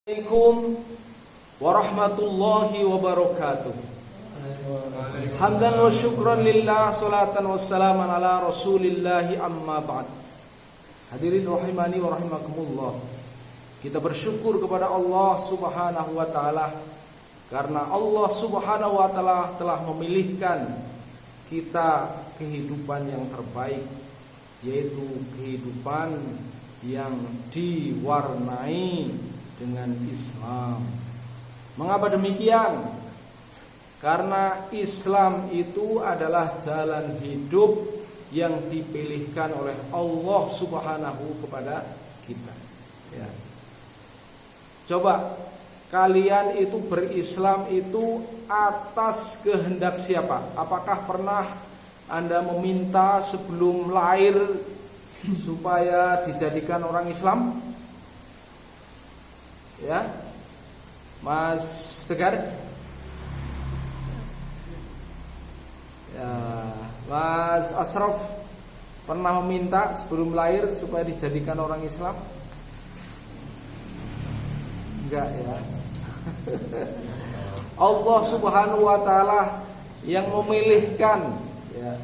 Assalamualaikum warahmatullahi wabarakatuh. Hamdan wa syukran lillah, salatan wassalaman ala rasulillahi amma ba'd. Hadirin rahimani wa rahimakumullah. Kita bersyukur kepada Allah subhanahu wa ta'ala, karena Allah subhanahu wa ta'ala telah memilihkan kita kehidupan yang terbaik, yaitu kehidupan yang diwarnai dengan Islam. Mengapa demikian? Karena Islam itu adalah jalan hidup yang dipilihkan oleh Allah Subhanahu kepada kita. Ya. Coba kalian itu berislam itu atas kehendak siapa? Apakah pernah Anda meminta sebelum lahir supaya dijadikan orang Islam? Ya, Mas Tegar, ya, Mas Asraf, pernah meminta sebelum lahir supaya dijadikan orang Islam? Enggak ya. Allah subhanahu wa ta'ala yang memilihkan, ya.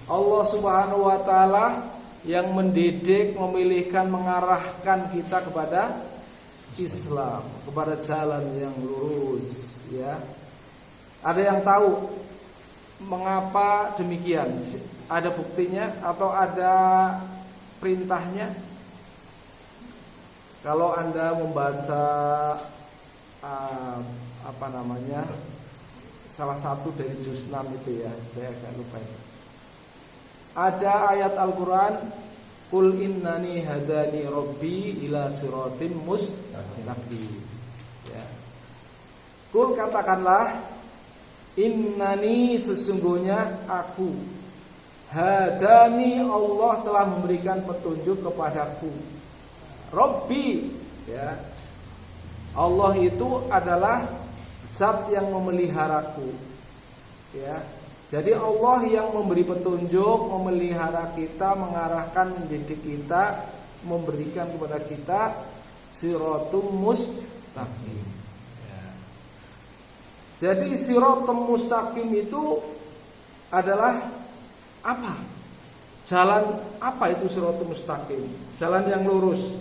Allah subhanahu wa ta'ala yang mendidik, memilihkan, mengarahkan kita kepada Islam, kepada jalan yang lurus, ya. Ada yang tahu mengapa demikian? Ada buktinya atau ada perintahnya? Kalau Anda membaca salah satu dari juz 6 itu, ya, saya agak lupa itu. Ada ayat Al-Qur'an, Qul innani hadani rabbi ila siratim mustaqim. Ya. Qul, katakanlah, innani, sesungguhnya aku, hadani, Allah telah memberikan petunjuk kepadaku. Rabbi, ya. Allah itu adalah zat yang memeliharaku. Ya. Jadi Allah yang memberi petunjuk, memelihara kita, mengarahkan, mendidik kita, memberikan kepada kita siratum mustaqim. Ya. Jadi siratum mustaqim itu adalah apa? Jalan apa itu siratum mustaqim? Jalan yang lurus.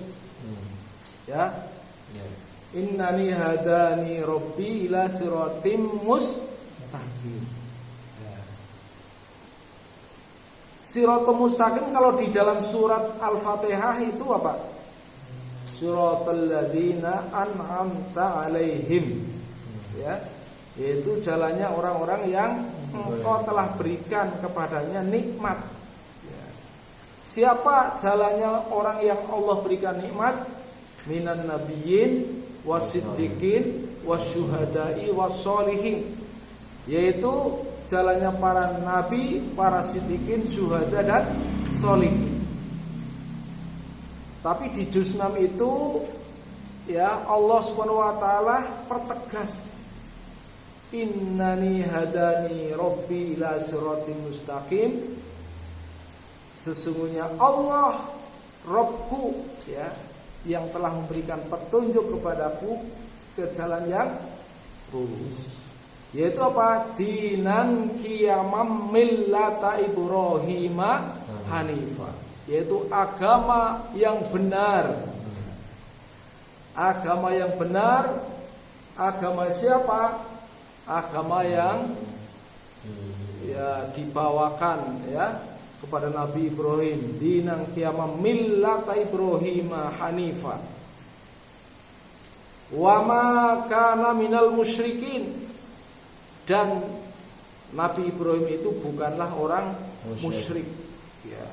Ya. Innani hadani rabbi ila siratim mustaqim. Siratal mustaqim kalau di dalam surat Al-Fatihah itu apa? Siratal ladzina an'amta 'alaihim. Ya, yaitu jalannya orang-orang yang Engkau telah berikan kepadanya nikmat. Ya. Siapa jalannya orang yang Allah berikan nikmat? Minan nabiyyin wasiddiqin wasyuhada'i wassolihin. Yaitu jalannya para nabi, para siddiqin, syuhada dan sholihin. Tapi di juz 6 itu, ya, Allah Subhanahu wa taala pertegas, innani hadani rabbi ila siratim mustaqim. Sesungguhnya Allah Rabbku, ya, yang telah memberikan petunjuk kepadaku ke jalan yang lurus. Yaitu apa? Dinan qiyamam millata Ibrahim Hanifa. Yaitu agama yang benar. Agama yang benar. Agama siapa? Agama yang, ya, dibawakan, ya, kepada Nabi Ibrahim. Dinan qiyamam millata Ibrahim Hanifa. Wa ma kana minal musyrikin. Dan Nabi Ibrahim itu bukanlah orang musyrik. Ya.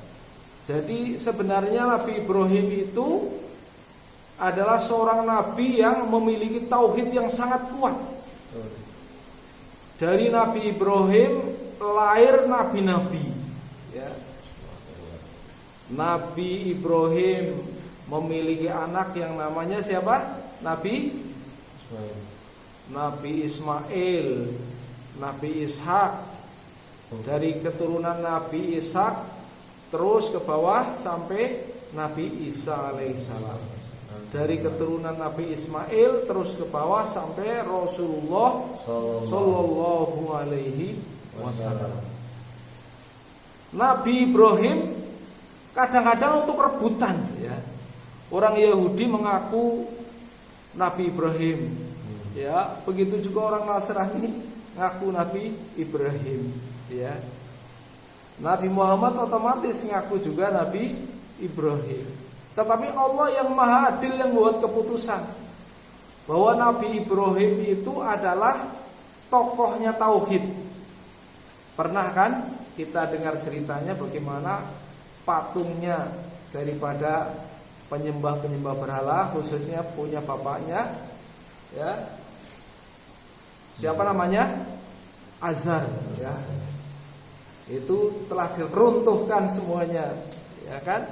Jadi sebenarnya Nabi Ibrahim itu adalah seorang nabi yang memiliki tauhid yang sangat kuat. Dari Nabi Ibrahim lahir nabi-nabi. Ya. Nabi Ibrahim memiliki anak yang namanya siapa? Nabi Ismail, Nabi Ishak. Dari keturunan Nabi Ishak terus ke bawah sampai Nabi Isa alaihissalam. dari keturunan Nabi Ismail terus ke bawah sampai Rasulullah sallallahu alaihi wasallam. Nabi Ibrahim kadang-kadang untuk rebutan ya. Orang Yahudi mengaku Nabi Ibrahim. Ya, begitu juga orang Nasrani ngaku Nabi Ibrahim, ya. Nabi Muhammad otomatis ngaku juga Nabi Ibrahim. Tetapi Allah yang Maha Adil yang membuat keputusan bahwa Nabi Ibrahim itu adalah tokohnya tauhid. Pernah kan kita dengar ceritanya bagaimana patungnya daripada penyembah-penyembah berhala, khususnya punya bapaknya, ya. Siapa namanya? Azar, ya. Itu telah diruntuhkan semuanya, ya kan,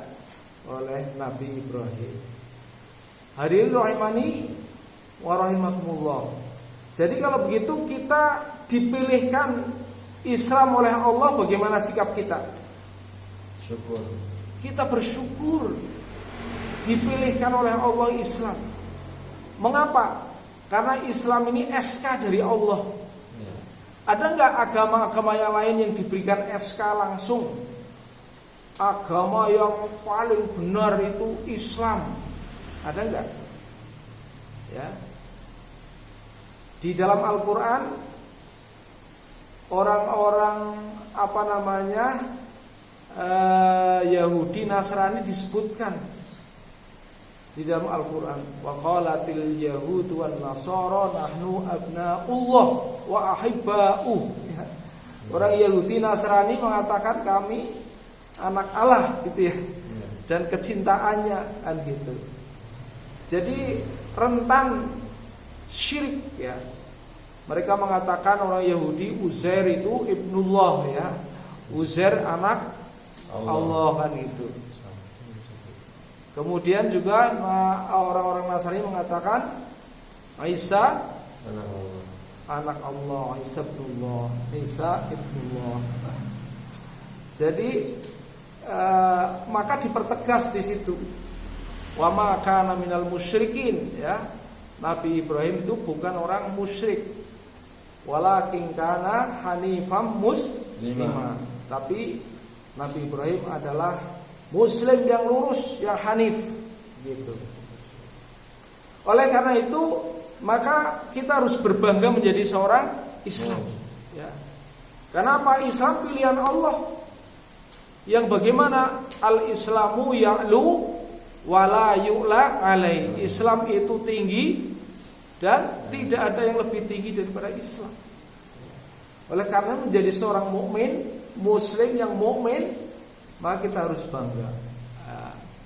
oleh Nabi Ibrahim. Hadirin rahimani wa rahimakumullah. Jadi kalau begitu kita dipilihkan Islam oleh Allah, bagaimana sikap kita? Syukur. Kita bersyukur dipilihkan oleh Allah Islam. Mengapa? Karena Islam ini SK dari Allah. Ya. Ada enggak agama-agama yang lain yang diberikan SK langsung? Agama yang paling benar itu Islam. Ada enggak? Ya. Di dalam Al-Quran orang-orang Yahudi Nasrani disebutkan di dalam Al-Quran. Wa qalatil yahudu wan nasara nahnu abna'ullah wa ahibba'uh. Ya. Orang Yahudi Nasrani mengatakan kami anak Allah gitu ya. Dan kecintaannya kan gitu. Jadi rentan syirik ya. Mereka mengatakan orang Yahudi Uzair itu ibnullah ya. Uzair anak Allah kan gitu. Kemudian juga orang-orang Nasrani mengatakan Isa anak Allah, Isa ibnullah, Isa ibnullah. Jadi maka dipertegas di situ. Wa ma kana minal musyrikin ya. Nabi Ibrahim itu bukan orang musyrik. Walakin kana hanifam muslima. Tapi Nabi Ibrahim adalah Muslim yang lurus, yang hanif gitu. Oleh karena itu, maka kita harus berbangga menjadi seorang Islam ya. Karena apa? Islam pilihan Allah. Yang bagaimana al-Islamu ya'lu wala yu'la alai. Islam itu tinggi dan tidak ada yang lebih tinggi daripada Islam. Oleh karena menjadi seorang mukmin, Muslim yang mukmin, maka kita harus bangga.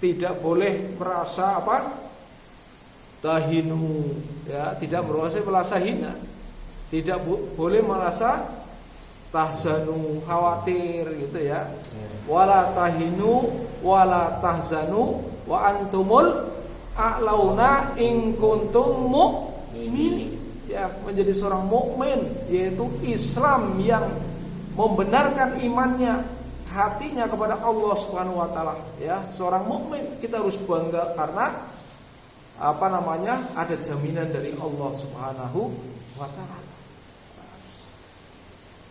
Tidak boleh merasa tahinu, ya, tidak merasa hina. Tidak boleh merasa tahzanu, khawatir gitu ya. Wala tahinu wala tahzanu wa antumul a'launa in kuntum mu'minin. Ya, menjadi seorang mukmin yaitu Islam yang membenarkan imannya, hatinya kepada Allah Subhanahu wa taala ya. Seorang mukmin kita harus bangga karena ada jaminan dari Allah Subhanahu wa taala.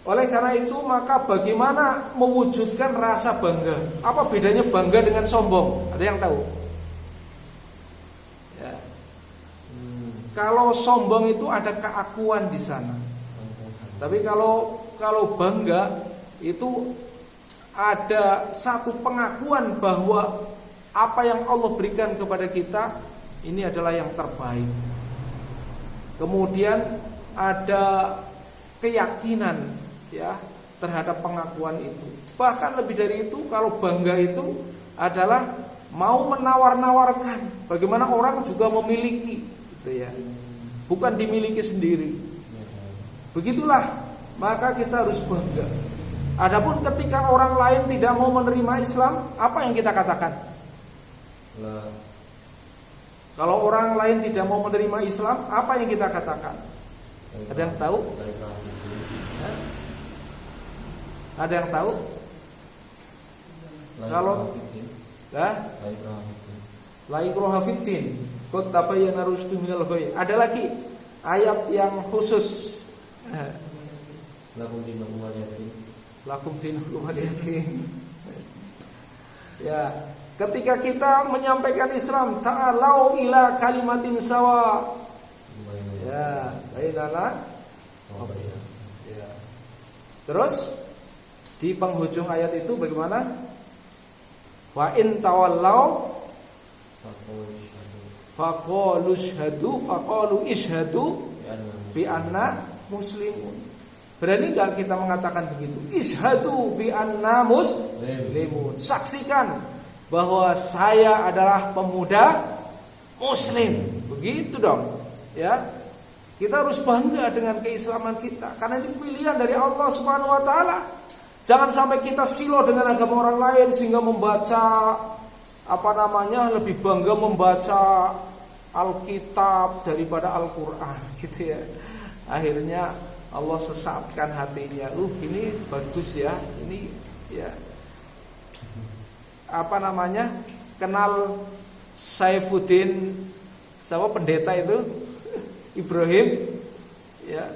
Oleh karena itu maka bagaimana mewujudkan rasa bangga? Apa bedanya bangga dengan sombong? Ada yang tahu? Ya. Kalau sombong itu ada keakuan di sana. Tapi kalau bangga itu ada satu pengakuan bahwa apa yang Allah berikan kepada kita ini adalah yang terbaik. Kemudian ada keyakinan ya terhadap pengakuan itu. Bahkan lebih dari itu, kalau bangga itu adalah mau menawar-nawarkan bagaimana orang juga memiliki gitu ya. Bukan dimiliki sendiri. Begitulah, maka kita harus bangga. Adapun ketika orang lain tidak mau menerima Islam, apa yang kita katakan? Kalau orang lain tidak mau menerima Islam, apa yang kita katakan? Ada yang tahu? Ada yang tahu? Kalau La ikraha fiddin, qad tabayyana rusydu minal ghayy. Ada lagi ayat yang khusus. Lakum dinukum waliyatin. Lakum dinukum waliyatin. Ya, ketika kita menyampaikan Islam, ta'alau ila kalimatin sawa. Ya, bainana. Ya. Terus di penghujung ayat itu bagaimana? Wa in tawallau faqalu ishhadu bi anna muslimun. Berani enggak kita mengatakan begitu? Ishhadu bi anna muslimun. Saksikan bahwa saya adalah pemuda muslim. Begitu dong. Ya. Kita harus bangga dengan keislaman kita karena ini pilihan dari Allah Subhanahu wa taala. Jangan sampai kita silo dengan agama orang lain sehingga membaca lebih bangga membaca Alkitab daripada Al-Qur'an gitu ya. Akhirnya Allah sesatkan hatinya. Ini bagus ya. Ini ya. Kenal Saifuddin sama pendeta itu Ibrahim ya.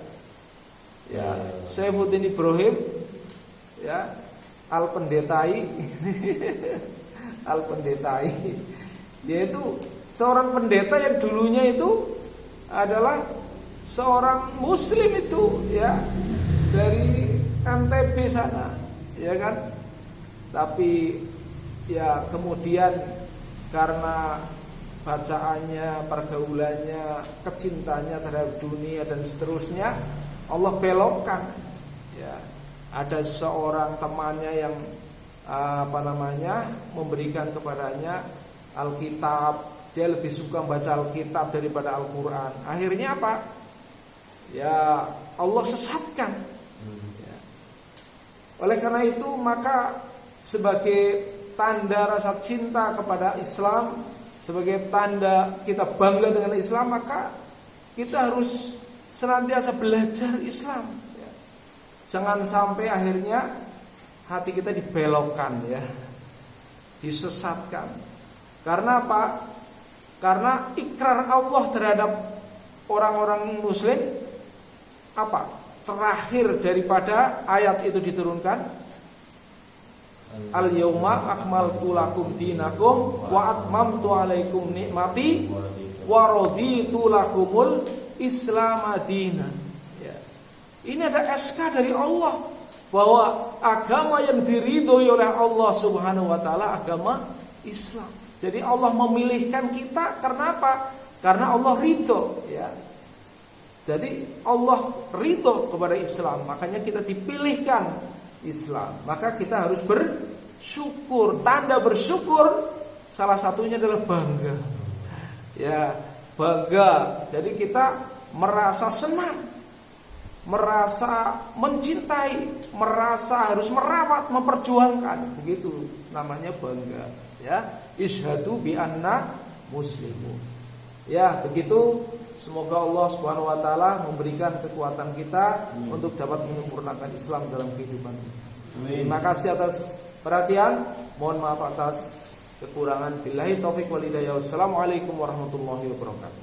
Ya, Saifuddin Ibrahim ya, Al-Pendetai Al-Pendetai, yaitu seorang pendeta yang dulunya itu adalah seorang muslim itu ya, dari NTB sana ya kan. Tapi ya kemudian karena bacaannya, pergaulannya, kecintanya terhadap dunia dan seterusnya, Allah belokkan ya. Ada seorang temannya yang memberikan kepadanya Alkitab. Dia lebih suka baca Alkitab daripada Al-Quran. Akhirnya apa? Ya Allah sesatkan ya. Oleh karena itu maka sebagai tanda rasa cinta kepada Islam, sebagai tanda kita bangga dengan Islam, maka kita harus senantiasa belajar Islam. Jangan sampai akhirnya hati kita dibelokkan ya, disesatkan. Karena apa? Karena ikrar Allah terhadap orang-orang muslim apa? Terakhir daripada ayat itu diturunkan, Al-yauma akmaltu lakum dinakum wa atmamtu alaikum nikmati wa raditu lakumul Islam madina. Ini ada SK dari Allah bahwa agama yang diridhoi oleh Allah Subhanahu wa taala agama Islam. Jadi Allah memilihkan kita karena apa? Karena Allah ridho ya. Jadi Allah ridho kepada Islam, makanya kita dipilihkan Islam. Maka kita harus bersyukur. Tanda bersyukur salah satunya adalah bangga. Ya, bangga. Jadi kita merasa senang, merasa mencintai, merasa harus merawat, memperjuangkan, begitu namanya bangga ya. Isyhadu bi anna muslimun. Ya, begitu. Semoga Allah Subhanahu wa taala memberikan kekuatan kita untuk dapat menyempurnakan Islam dalam kehidupan kita. Terima kasih atas perhatian. Mohon maaf atas kekurangan. Billahi taufik wal hidayah. Wassalamualaikum warahmatullahi wabarakatuh.